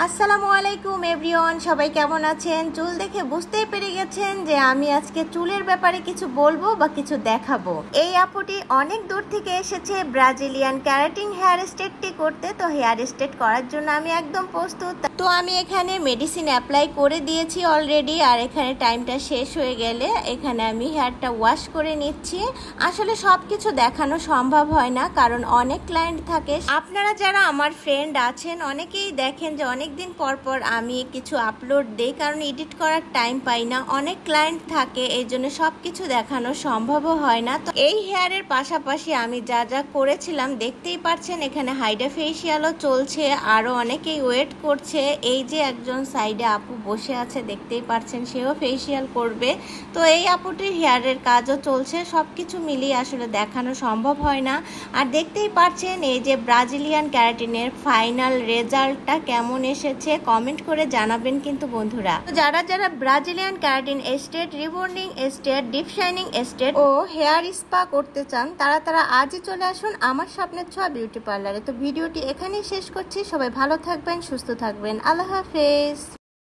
আসসালামু আলাইকুম এভরিওয়ান, সবাই কেমন আছেন? চুল দেখে বুঝতেই পেরে গেছেন যে আমি আজকে চুলের ব্যাপারে কিছু বলবো বা কিছু দেখাবো। এই আপুটি অনেক দূর থেকে এসেছে ব্রাজিলিয়ান ক্যারাটিন হেয়ার স্ট্রেটটি করতে। তো হেয়ার স্ট্রেট করার জন্য আমি একদম প্রস্তুত। তো আমি এখানে মেডিসিন অ্যাপ্লাই করে দিয়েছি অলরেডি, আর এখানে টাইমটা শেষ হয়ে গেলে এখানে আমি হেয়ারটা ওয়াশ করে নিচ্ছি। আসলে সব কিছু দেখানো সম্ভব হয় না, কারণ অনেক ক্লায়েন্ট থাকে। আপনারা যারা আমার ফ্রেন্ড আছেন অনেকেই দেখেন যে অনেকদিন পর পর আমি কিছু আপলোড দেই, কারণ এডিট করার টাইম পাই না, অনেক ক্লায়েন্ট থাকে, এই জন্য সব কিছু দেখানো সম্ভবও হয় না। তো এই হেয়ারের পাশাপাশি আমি যা যা করেছিলাম দেখতেই পাচ্ছেন, এখানে হাইড্রা ফেসিয়ালও চলছে, আরও অনেকেই ওয়েট করছে। এই যে একজন সাইডে আপু বসে আছে দেখতেই পাচ্ছেন, সেও ফেসিয়াল করবে। তো এই আপুটির হেয়ারের কাজও চলছে, সব কিছু মিলিয়ে আসলে দেখানো সম্ভব হয় না। আর দেখতেই পাচ্ছেন এই যে ব্রাজিলিয়ান ক্যারাটিনের ফাইনাল রেজাল্টটা কেমন এসেছে কমেন্ট করে জানাবেন কিন্তু বন্ধুরা। যারা যারা Brazilian keratin straight, rebonding straight, deep shining straight ও হেয়ার স্পা করতে চান, তারা আজই চলে আসুন আমার স্বপ্নের ছোঁয়া বিউটি পার্লারে। তো ভিডিওটি এখানেই শেষ করছি। সবাই ভালো থাকবেন, সুস্থ থাকবেন। আল্লাহ হাফেজ।